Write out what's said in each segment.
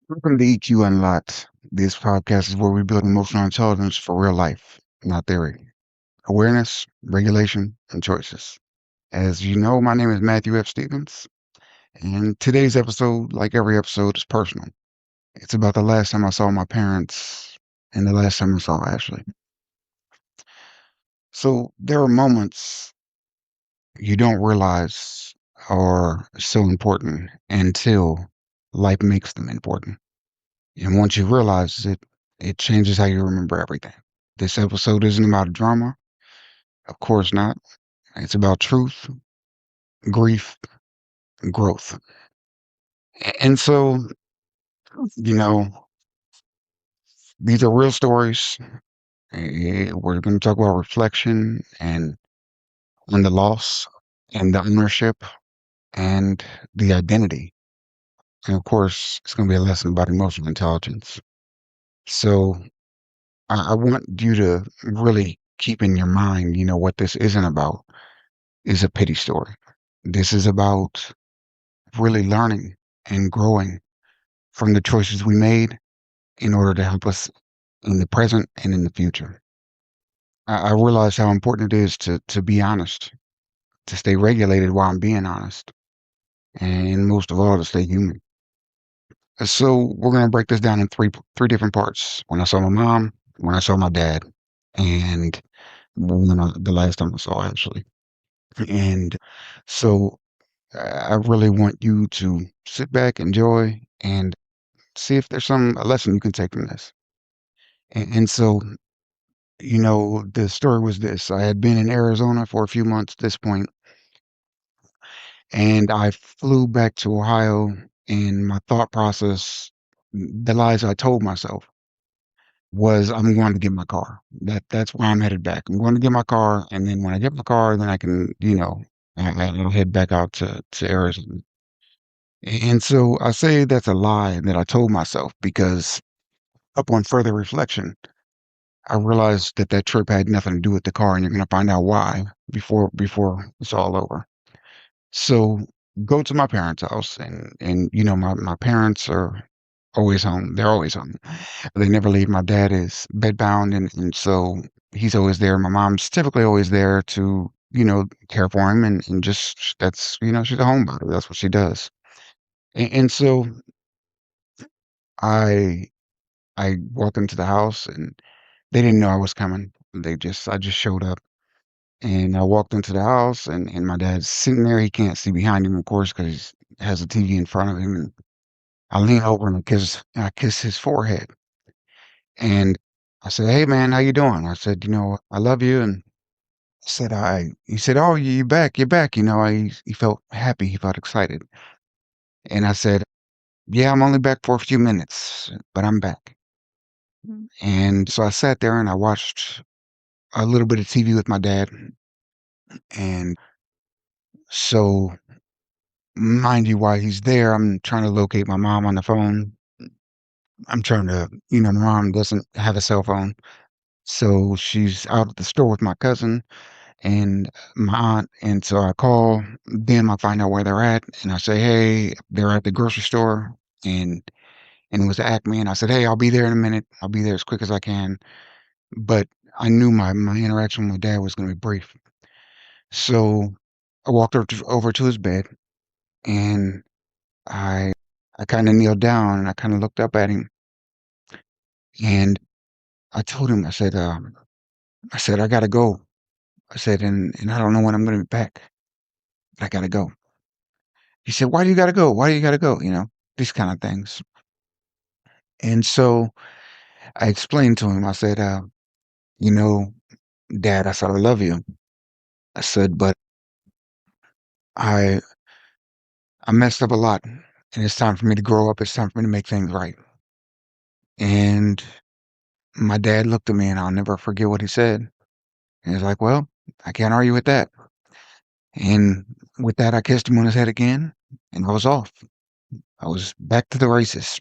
Welcome to EQ Unlocked. This podcast is where we build emotional intelligence for real life, not theory. Awareness, regulation, and choices. As you know, my name is Matthew F. Stevens, and today's episode, like every episode, is personal. It's about the last time I saw my parents and the last time I saw Ashley. So there are moments you don't realize are so important until life makes them important. And once you realize it, it changes how you remember everything. This episode isn't about drama. Of course not. It's about truth, grief, growth. And so, you know, these are real stories. We're going to talk about reflection and on the loss and the ownership and the identity. And of course, it's going to be a lesson about emotional intelligence. So I want you to really keep in your mind, what this isn't about is a pity story. This is about really learning and growing from the choices we made in order to help us in the present and in the future. I realize how important it is to be honest, to stay regulated while I'm being honest, and most of all, to stay human. So we're gonna break this down in three different parts. When I saw my mom, when I saw my dad, and the last time I saw Ashley. And so I really want you to sit back, enjoy, and see if there's a lesson you can take from this. And so, the story was this. I had been in Arizona for a few months at this point, and I flew back to Ohio, and my thought process, the lies I told myself was I'm going to get my car. That's why I'm headed back. I'm going to get my car, and then when I get my car, then I can, I'll head back out to Arizona. And so I say that's a lie that I told myself because upon further reflection, I realized that that trip had nothing to do with the car, and you're gonna find out why before it's all over. So go to my parents' house, and my parents are always home. They're always home. They never leave. My dad is bedbound, and so he's always there. My mom's typically always there to care for him, and just that's she's a homebody. That's what she does. And so I I walked into the house, and they didn't know I was coming. I just showed up. And I walked into the house, and my dad's sitting there. He can't see behind him, of course, because he has a TV in front of him. And I lean over and I kiss his forehead. And I said, "Hey, man, how you doing?" I said, "I love you." And he said, "Oh, you back? You're back." He felt happy. He felt excited. And I said, "Yeah, I'm only back for a few minutes, but I'm back." And so I sat there and I watched a little bit of TV with my dad. And so mind you, while he's there, I'm trying to locate my mom on the phone. I'm trying to, my mom doesn't have a cell phone. So she's out at the store with my cousin and my aunt. And so I call them, I find out where they're at, and I say, "Hey, they're at the grocery store." And it was Acme. And I said, "Hey, I'll be there in a minute. I'll be there as quick as I can." But I knew my interaction with my dad was going to be brief. So I walked over to his bed, and I I kinda kneeled down and I kinda looked up at him, and I told him, I said, "I gotta go." I said, "And I don't know when I'm gonna be back, but I gotta go." He said, "Why do you gotta go? Why do you gotta go?" These kinda things. And so I explained to him, I said, "You know, Dad," I said, "I love you." I said, "But I I messed up a lot, and it's time for me to grow up. It's time for me to make things right." And my dad looked at me, and I'll never forget what he said. And he's like, "Well, I can't argue with that." And with that, I kissed him on his head again, and I was off. I was back to the races.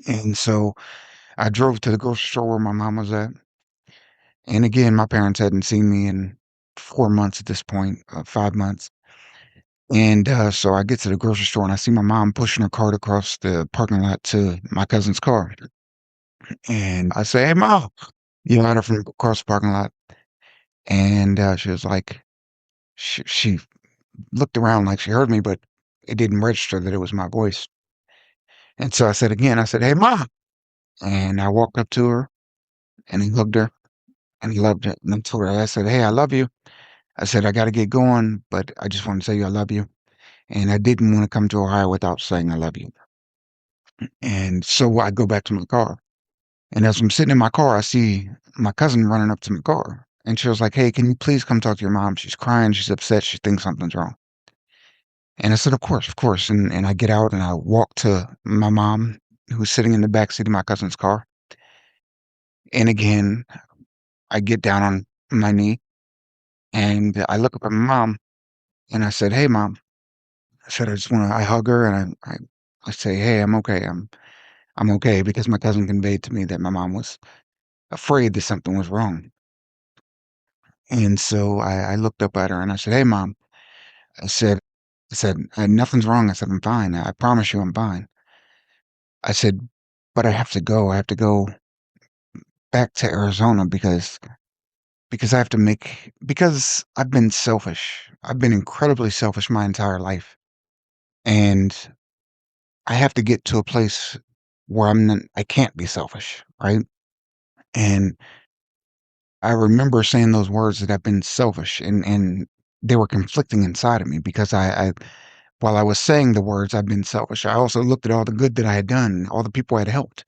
And so I drove to the grocery store where my mom was at. And again, my parents hadn't seen me in 4 months at this point, 5 months. And, so I get to the grocery store and I see my mom pushing her cart across the parking lot to my cousin's car. And I say, "Hey, Mom," yell at her from across the parking lot. And, she was like, she looked around like she heard me, but it didn't register that it was my voice. And so I said again, I said, "Hey, Mom." And I walked up to her and I hugged her and loved her. And I told her, I said, "Hey, I love you." I said, "I got to get going, but I just want to tell you I love you." And I didn't want to come to Ohio without saying I love you. And so I go back to my car. And as I'm sitting in my car, I see my cousin running up to my car. And she was like, "Hey, can you please come talk to your mom? She's crying. She's upset. She thinks something's wrong." And I said, "Of course, of course." And I get out and I walk to my mom, who's sitting in the back seat of my cousin's car. And again, I get down on my knee and I look up at my mom and I said, "Hey, Mom." I said, I hug her and I say, "Hey, I'm okay. I'm okay," because my cousin conveyed to me that my mom was afraid that something was wrong. And so I looked up at her and I said, "Hey, Mom." I said, "Nothing's wrong." I said, "I'm fine. I promise you I'm fine." I said, "But I have to go. I have to go back to Arizona because I have to make because I've been selfish. I've been incredibly selfish my entire life. And I have to get to a place where I can't be selfish, right?" And I remember saying those words that I've been selfish and they were conflicting inside of me because I while I was saying the words I've been selfish, I also looked at all the good that I had done, all the people I had helped.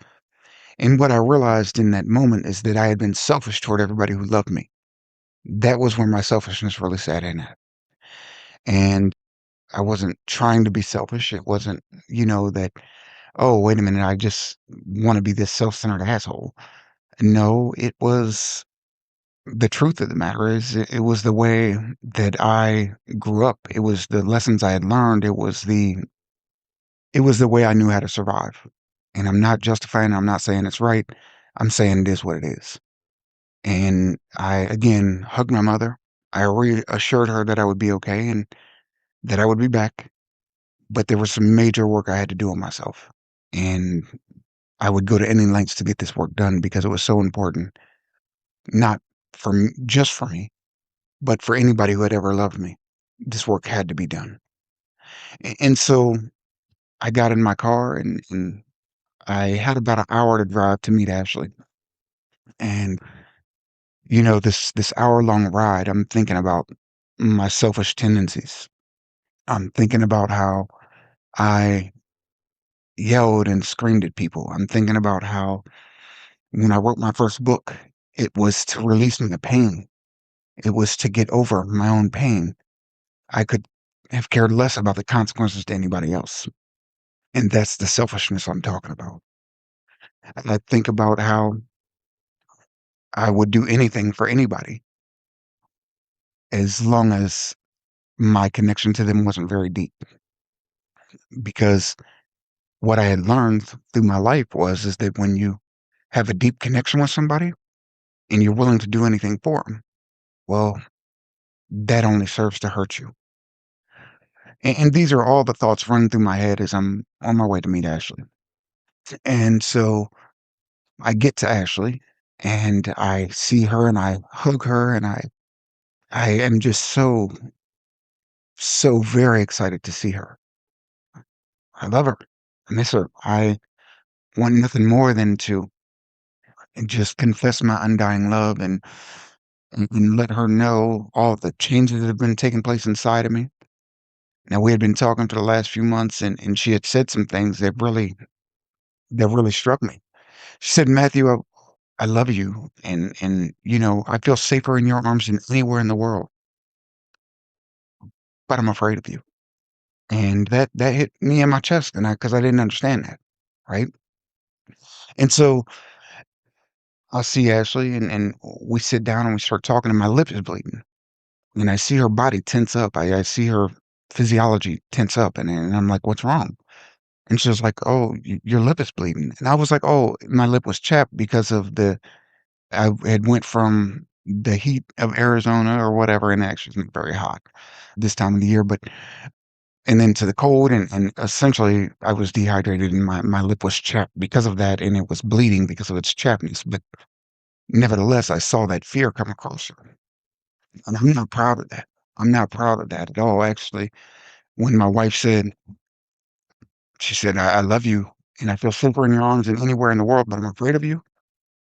And what I realized in that moment is that I had been selfish toward everybody who loved me. That was where my selfishness really sat in at. And I wasn't trying to be selfish. It wasn't, that, oh, wait a minute, I just want to be this self-centered asshole. No, it was the truth of the matter is it was the way that I grew up. It was the lessons I had learned. It was the way I knew how to survive. And I'm not justifying, I'm not saying it's right. I'm saying it is what it is. And I again hugged my mother. I reassured her that I would be okay and that I would be back. But there was some major work I had to do on myself. And I would go to any lengths to get this work done because it was so important, not just for me, but for anybody who had ever loved me. This work had to be done. And so I got in my car and I had about an hour to drive to meet Ashley. And this hour-long ride, I'm thinking about my selfish tendencies. I'm thinking about how I yelled and screamed at people. I'm thinking about how when I wrote my first book, it was to release me the pain. It was to get over my own pain. I could have cared less about the consequences to anybody else. And that's the selfishness I'm talking about. And I think about how I would do anything for anybody as long as my connection to them wasn't very deep. Because what I had learned through my life is that when you have a deep connection with somebody and you're willing to do anything for them, well, that only serves to hurt you. And these are all the thoughts running through my head as I'm on my way to meet Ashley. And so I get to Ashley and I see her and I hug her and I am just so, so very excited to see her. I love her. I miss her. I want nothing more than to just confess my undying love and let her know all the changes that have been taking place inside of me. Now we had been talking for the last few months and she had said some things that really struck me. She said, "Matthew, I love you and I feel safer in your arms than anywhere in the world, but I'm afraid of you." And that hit me in my chest and because I didn't understand that, right? And so I see Ashley and we sit down and we start talking and my lip is bleeding. And I see her body tense up. I see her physiology tense up and I'm like, "What's wrong?" And she was like, "Oh, your lip is bleeding." And I was like, "Oh, my lip was chapped because of I had went from the heat of Arizona or whatever, and actually it's not very hot this time of the year, but and then to the cold, and essentially I was dehydrated and my lip was chapped because of that, and it was bleeding because of its chappedness. But nevertheless, I saw that fear come across her. And I'm not proud of that. I'm not proud of that at all. Actually, when my wife said, she said, I love you and I feel safer in your arms than anywhere in the world, but I'm afraid of you.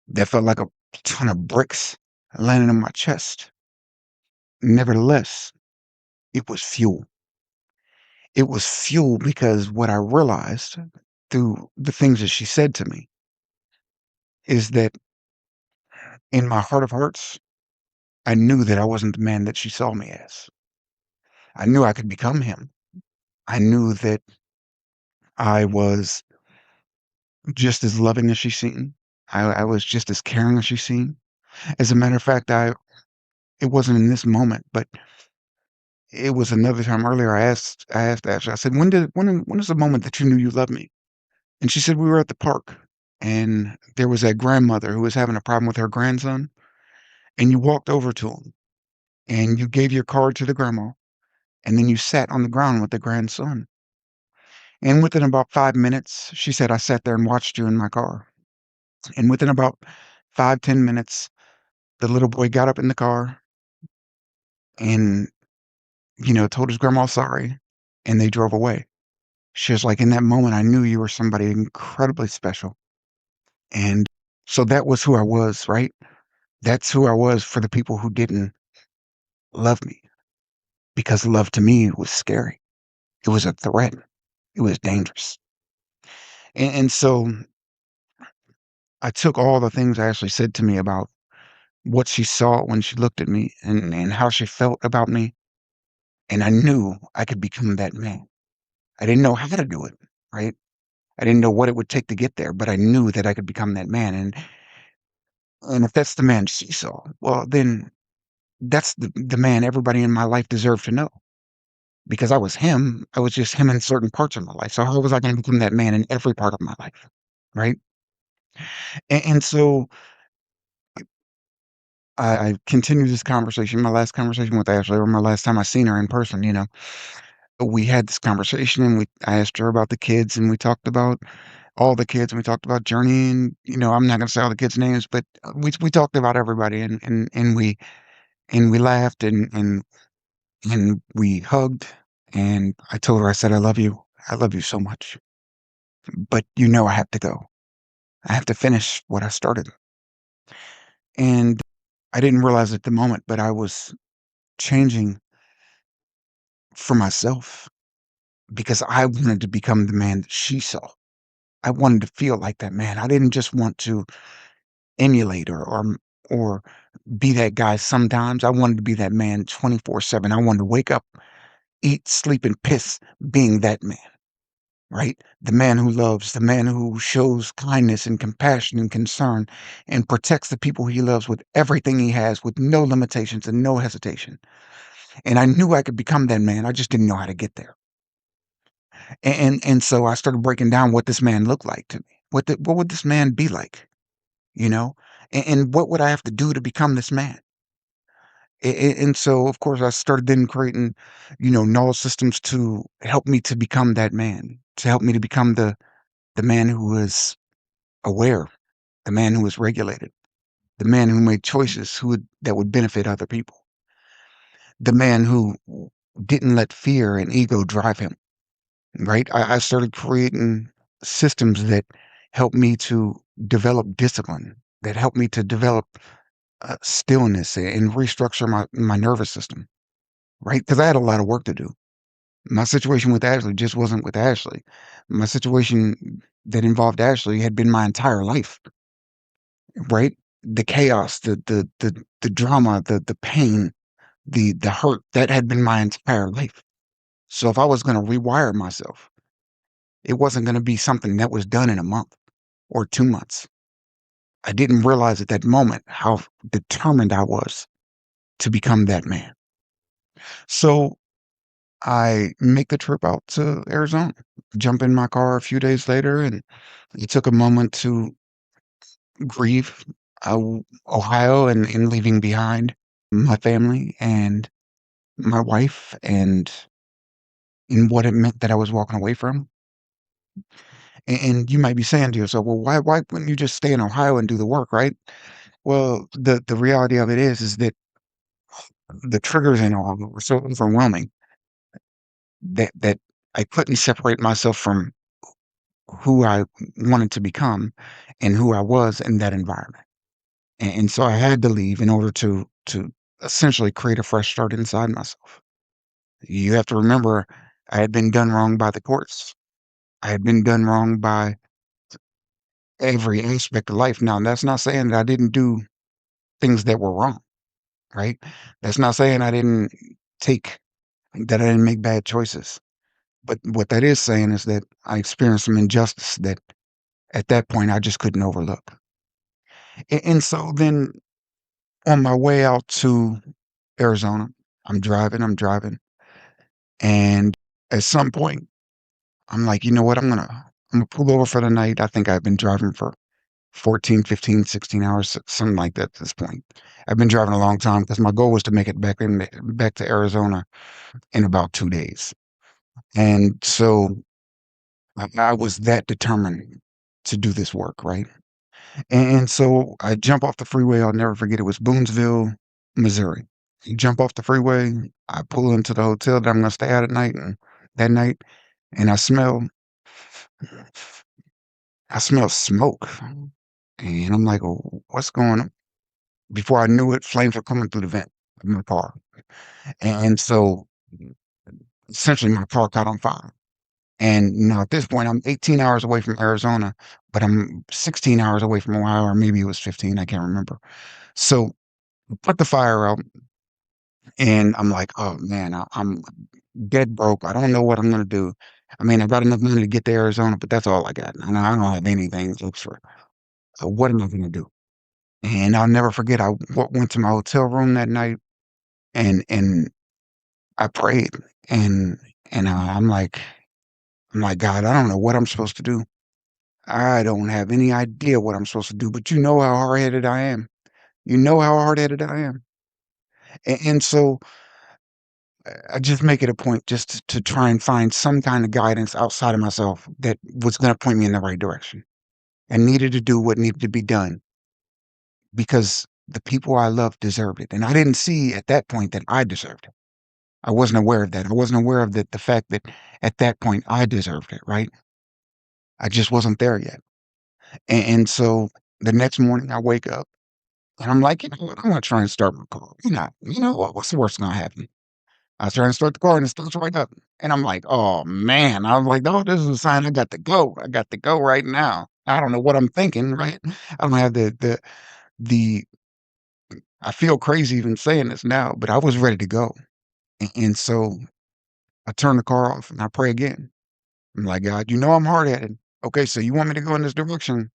That felt like a ton of bricks landing on my chest. Nevertheless, it was fuel. It was fuel because what I realized through the things that she said to me is that in my heart of hearts, I knew that I wasn't the man that she saw me as. I knew I could become him. I knew that I was just as loving as she seen. I was just as caring as she seen. As a matter of fact, it wasn't in this moment, but it was another time earlier. I asked Ashley. I said, when is the moment that you knew you loved me? And she said we were at the park, and there was a grandmother who was having a problem with her grandson, and you walked over to him, and you gave your card to the grandma, and then you sat on the ground with the grandson. And within about 5 minutes, she said, I sat there and watched you in my car. And within about 5, 10 minutes, the little boy got up in the car and, told his grandma sorry, and they drove away. She was like, in that moment, I knew you were somebody incredibly special. And so that was who I was, right? That's who I was for the people who didn't love me, because love to me was scary. It was a threat. It was dangerous. And so I took all the things Ashley said to me about what she saw when she looked at me, and how she felt about me. And I knew I could become that man. I didn't know how to do it, right? I didn't know what it would take to get there, but I knew that I could become that man. And if that's the man she saw, well, then that's the man everybody in my life deserved to know, because I was him. I was just him in certain parts of my life. So how was I going to become that man in every part of my life, right? And so I continued this conversation, my last conversation with Ashley, or my last time I seen her in person. We had this conversation, and I asked her about the kids, and we talked about all the kids, and we talked about Journey, and I'm not going to say all the kids' names, but we talked about everybody, and we laughed, and we hugged, and I told her, I said, I love you so much, but I have to go. I have to finish what I started. And I didn't realize at the moment, but I was changing for myself, because I wanted to become the man that she saw. I wanted to feel like that man. I didn't just want to emulate or be that guy sometimes. I wanted to be that man 24/7. I wanted to wake up, eat, sleep, and piss being that man, right? The man who loves, the man who shows kindness and compassion and concern and protects the people he loves with everything he has, with no limitations and no hesitation. And I knew I could become that man. I just didn't know how to get there. And so I started breaking down what this man looked like to me. What would this man be like? You know? And what would I have to do to become this man? And so, of course, I started then creating, knowledge systems to help me to become that man, to help me to become the man who is aware, the man who is regulated, the man who made choices that would benefit other people, the man who didn't let fear and ego drive him. Right? I started creating systems that helped me to develop discipline, that helped me to develop stillness and restructure my nervous system, right? Because I had a lot of work to do. My situation with Ashley just wasn't with Ashley. My situation that involved Ashley had been my entire life, right? The chaos, the drama, the pain, the hurt, that had been my entire life. So if I was going to rewire myself, it wasn't going to be something that was done in a month or 2 months. I didn't realize at that moment how determined I was to become that man. So I make the trip out to Arizona, jump in my car a few days later, and it took a moment to grieve uh, Ohio, and leaving behind my family and my wife, and and what it meant that I was walking away from. And you might be saying to yourself, "Well, why wouldn't you just stay in Ohio and do the work, right?" Well, the reality of it is that the triggers in Ohio were so overwhelming that I couldn't separate myself from who I wanted to become and who I was in that environment. And so I had to leave in order to essentially create a fresh start inside myself. You have to remember, I had been done wrong by the courts. I had been done wrong by every aspect of life. Now, that's not saying that I didn't do things that were wrong, right? That's not saying take that I didn't make bad choices. But what that is saying is that I experienced some injustice that at that point I just couldn't overlook. And so then on my way out to Arizona, I'm driving, and at some point I'm like, you know what? I'm gonna pull over for the night. I think I've been driving for 14, 15, 16 hours, something like that at this point. I've been driving a long time because my goal was to make it back to Arizona in about 2 days. And so I was that determined to do this work, right? And so I jump off the freeway. I'll never forget. It was Boonesville, Missouri. You jump off the freeway. I pull into the hotel that I'm going to stay at night, and that night, and I smell smoke, and I'm like, "Oh, what's going on?" Before I knew it, flames were coming through the vent of my car, and so essentially my car caught on fire. And now at this point, I'm 18 hours away from Arizona, but I'm 16 hours away from Ohio, or maybe it was 15. I can't remember. So put the fire out, and I'm like, "Oh man, I'm dead broke. I don't know what I'm gonna do. I mean, I got enough money to get to Arizona, but that's all I got. And I don't have anything extra. So what am I gonna do?" And I'll never forget. Went to my hotel room that night, and I prayed, and I'm like, God, I don't know what I'm supposed to do. I don't have any idea what I'm supposed to do, but you know how hard headed I am. You know how hard headed I am. And so I just make it a point just to try and find some kind of guidance outside of myself that was going to point me in the right direction and needed to do what needed to be done because the people I love deserved it. And I didn't see at that point that I deserved it. I wasn't aware of that. I wasn't aware of the fact that at that point I deserved it, right? I just wasn't there yet. And so the next morning I wake up and I'm like, you know what? I'm going to try and start my car. You know what? What's the worst going to happen? I was trying to start the car and it starts right up. And I'm like, oh man. I was like, oh, this is a sign I got to go. I got to go right now. I don't know what I'm thinking, right? I don't have the I feel crazy even saying this now, but I was ready to go. And so I turn the car off and I pray again. I'm like, God, you know I'm hard headed. Okay, so you want me to go in this direction,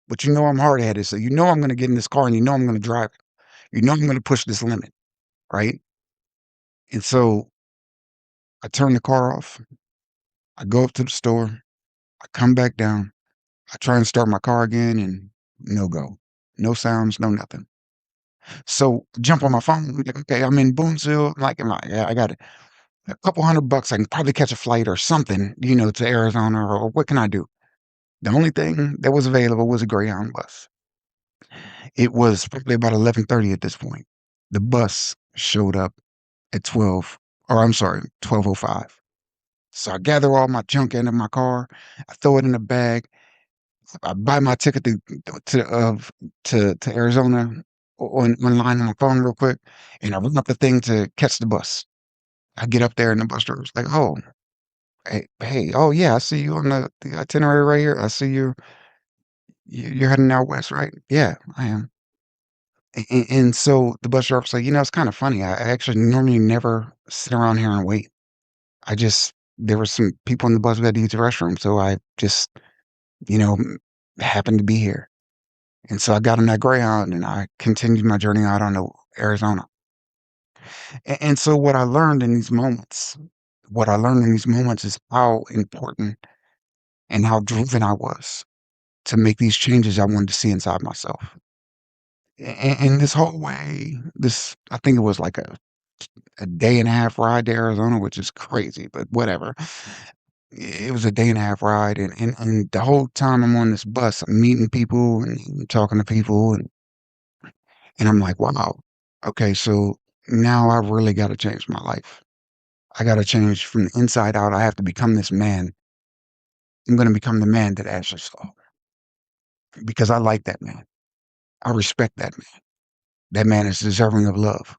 but you know I'm hard headed. So you know I'm gonna get in this car and you know I'm gonna drive it. You know I'm gonna push this limit, right? And so I turn the car off. I go up to the store. I come back down. I try and start my car again and no go. No sounds, no nothing. So jump on my phone. Like, okay, I'm in Boonville. Like, yeah, I got a couple $100. I can probably catch a flight or something, to Arizona, or what can I do? The only thing that was available was a Greyhound bus. It was probably about 11:30 at this point. The bus showed up at 12, or I'm sorry, 12:05. So I gather all my junk into my car. I throw it in a bag. I buy my ticket to Arizona online on my phone real quick, and I run up the thing to catch the bus. I get up there, and the bus driver's like, "Oh, hey, oh yeah, I see you on the itinerary right here. I see you're heading out west, right? Yeah, I am." And so the bus driver's like, it's kind of funny. I actually normally never sit around here and wait. There were some people in the bus who had to use the restroom, so I just you know happened to be here. And so I got on that Greyhound and I continued my journey out on to Arizona. And so what I learned in these moments is how important and how driven I was to make these changes I wanted to see inside myself. And this whole way, I think it was like a a day and a half ride to Arizona, which is crazy, but whatever. It was a day and a half ride, and the whole time I'm on this bus, I'm meeting people and talking to people, and I'm like, wow, okay, so now I really got to change my life. I got to change from the inside out. I have to become this man. I'm going to become the man that Ashley saw because I like that man. I respect that man. That man is deserving of love.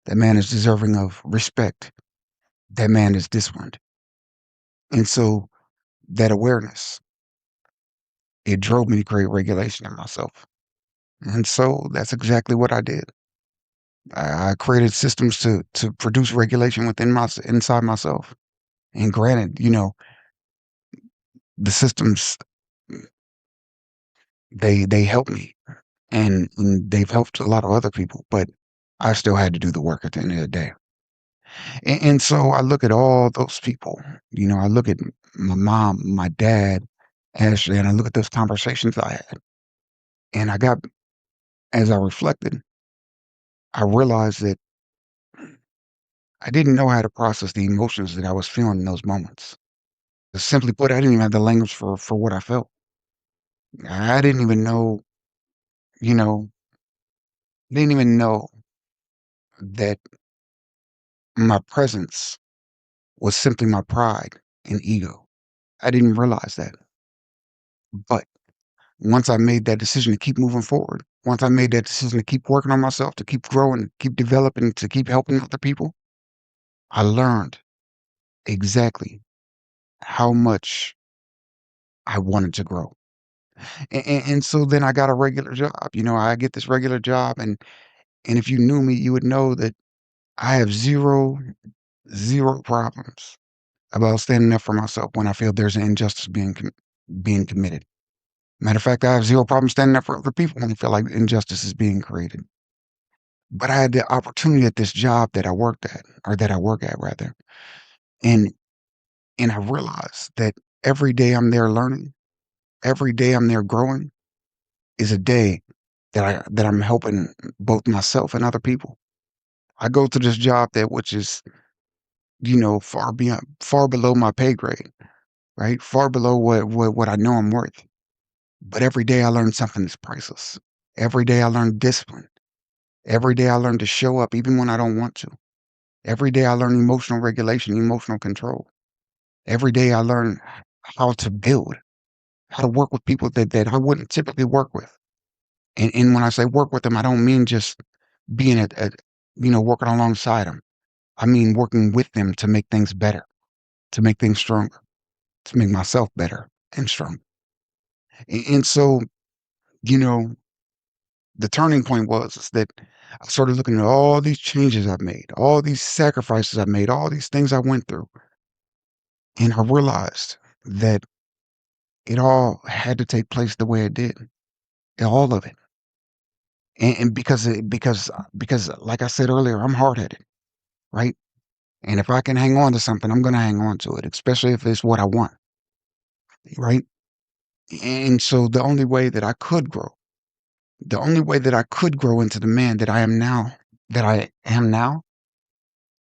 That man is deserving of respect. That man is disciplined. And so that awareness, it drove me to create regulation in myself. And so that's exactly what I did. I created systems to produce regulation within my inside myself. And granted, the systems they help me and they've helped a lot of other people, but I still had to do the work at the end of the day. And so I look at all those people, I look at my mom, my dad, Ashley, and I look at those conversations I had. And as I reflected, I realized that I didn't know how to process the emotions that I was feeling in those moments. Simply put, I didn't even have the language for what I felt. I didn't even know, you know, didn't even know that my presence was simply my pride and ego. I didn't realize that. But once I made that decision to keep moving forward, once I made that decision to keep working on myself, to keep growing, keep developing, to keep helping other people, I learned exactly how much I wanted to grow. And so then I got a regular job. I get this regular job, and if you knew me, you would know that I have zero problems about standing up for myself when I feel there's an injustice being committed. Matter of fact, I have zero problem standing up for other people when I feel like injustice is being created. But I had the opportunity at this job that I worked at, or that I work at rather, and and I realized that every day I'm there learning, every day I'm there growing is a day that I'm helping both myself and other people. I go to this job that which is, far below my pay grade, right? Far below what I know I'm worth. But every day I learn something that's priceless. Every day I learn discipline. Every day I learn to show up even when I don't want to. Every day I learn emotional regulation, emotional control. Every day I learn how to build, how to work with people that I wouldn't typically work with. And when I say work with them, I don't mean just being working alongside them. I mean working with them to make things better, to make things stronger, to make myself better and stronger. And so, you know, the turning point was is that I started looking at all these changes I've made, all these sacrifices I've made, all these things I went through. And I realized that it all had to take place the way it did, all of it. And because like I said earlier, I'm hard headed, right? And if I can hang on to something, I'm going to hang on to it, especially if it's what I want, right? And so the only way that I could grow into the man that I am now,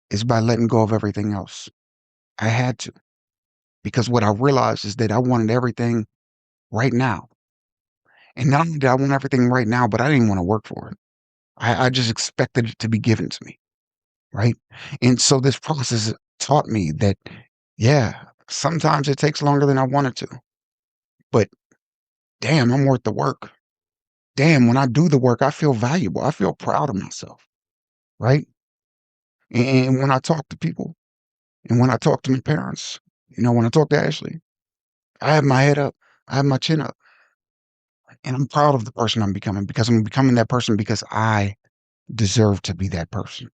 is by letting go of everything else. I had to, because what I realized is that I wanted everything right now. And not only did I want everything right now, but I didn't want to work for it. I just expected it to be given to me, right? And so this process taught me that, yeah, sometimes it takes longer than I wanted to, but damn, I'm worth the work. Damn, when I do the work, I feel valuable. I feel proud of myself, right? And when I talk to people and when I talk to my parents, when I talk to Ashley, I have my head up, I have my chin up, and I'm proud of the person I'm becoming because I'm becoming that person because I deserve to be that person.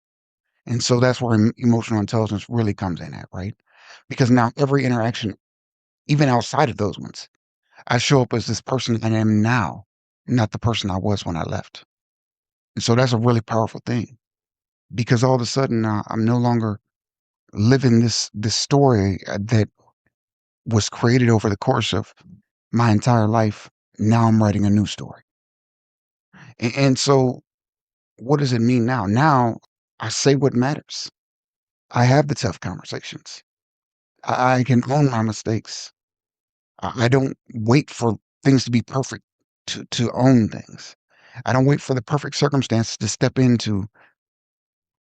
And so that's where emotional intelligence really comes in at, right? Because now every interaction, even outside of those ones, I show up as this person I am now, not the person I was when I left. And so that's a really powerful thing because all of a sudden I'm no longer living this story that was created over the course of my entire life. Now I'm writing a new story. And so what does it mean now? Now I say what matters. I have the tough conversations. I can own my mistakes. I don't wait for things to be perfect to own things. I don't wait for the perfect circumstances to step into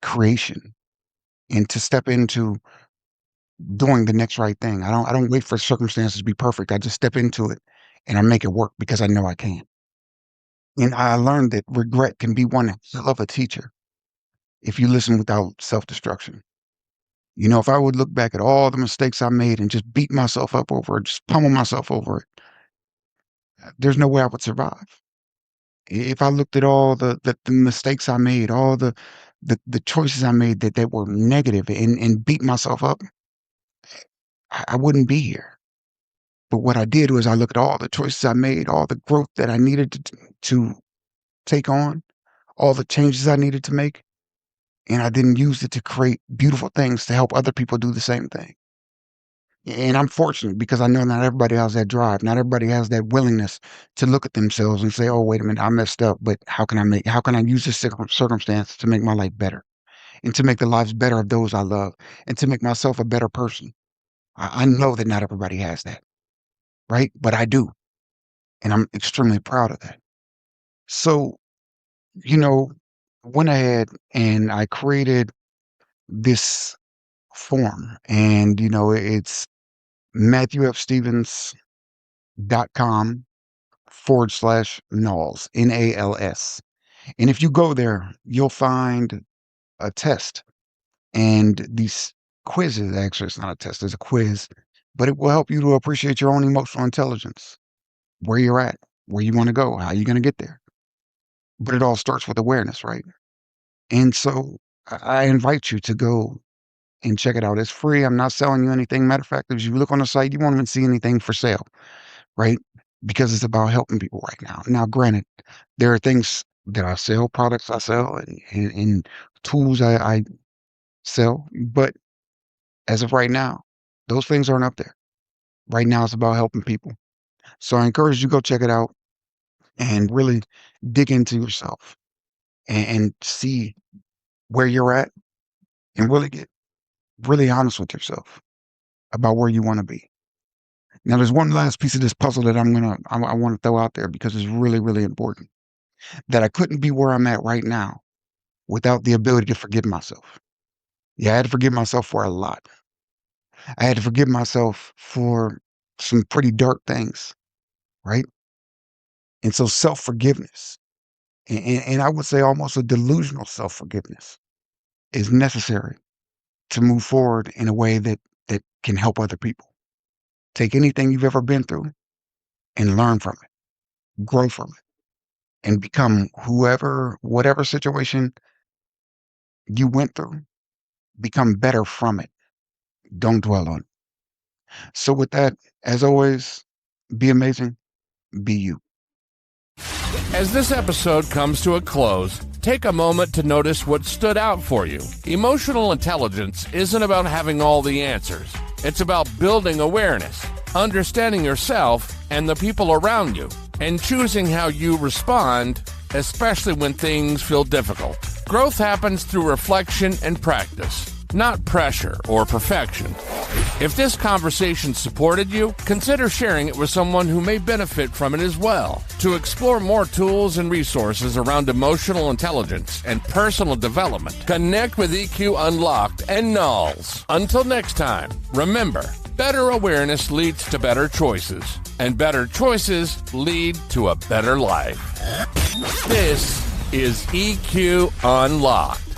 creation and to step into doing the next right thing. I don't wait for circumstances to be perfect. I just step into it and I make it work because I know I can. And I learned that regret can be one hell of a teacher if you listen without self-destruction. If I would look back at all the mistakes I made and just beat myself up over it, just pummel myself over it, there's no way I would survive. If I looked at all the mistakes I made, all the choices I made that were negative and beat myself up, I wouldn't be here. But what I did was I looked at all the choices I made, all the growth that I needed to take on, all the changes I needed to make, and I didn't use it to create beautiful things to help other people do the same thing. And I'm fortunate because I know not everybody has that drive. Not everybody has that willingness to look at themselves and say, "Oh, wait a minute, I messed up, but how can I use this circumstance to make my life better and to make the lives better of those I love and to make myself a better person?" I know that not everybody has that, right? But I do, and I'm extremely proud of that. So, you know, went ahead and I created this form, and it's MatthewFStevens.com/Nals, NALS. And if you go there, you'll find a test and these quizzes. Actually, it's not a test, it's a quiz, but it will help you to appreciate your own emotional intelligence, where you're at, where you want to go, how you're going to get there. But it all starts with awareness, right? And so I invite you to go and check it out. It's free. I'm not selling you anything. Matter of fact, if you look on the site, you won't even see anything for sale, right? Because it's about helping people right now. Now, granted, there are things that I sell, products I sell, and tools I sell, but as of right now, those things aren't up there. Right now, it's about helping people. So I encourage you to go check it out and really dig into yourself and see where you're at and really get really honest with yourself about where you want to be. Now, there's one last piece of this puzzle that I want to throw out there because it's really, really important. That I couldn't be where I'm at right now without the ability to forgive myself. Yeah, I had to forgive myself for a lot. I had to forgive myself for some pretty dark things, right? And so self-forgiveness, and I would say almost a delusional self-forgiveness, is necessary to move forward in a way that can help other people. Take anything you've ever been through and learn from it, grow from it, and become whatever situation you went through, become better from it. Don't dwell on it. So with that, as always, be amazing, be you. As this episode comes to a close, take a moment to notice what stood out for you. Emotional intelligence isn't about having all the answers. It's about building awareness, understanding yourself and the people around you, and choosing how you respond, especially when things feel difficult. Growth happens through reflection and practice, not pressure or perfection. If this conversation supported you, consider sharing it with someone who may benefit from it as well. To explore more tools and resources around emotional intelligence and personal development, connect with EQ Unlocked and Nals. Until next time, remember, better awareness leads to better choices, and better choices lead to a better life. This is EQ Unlocked.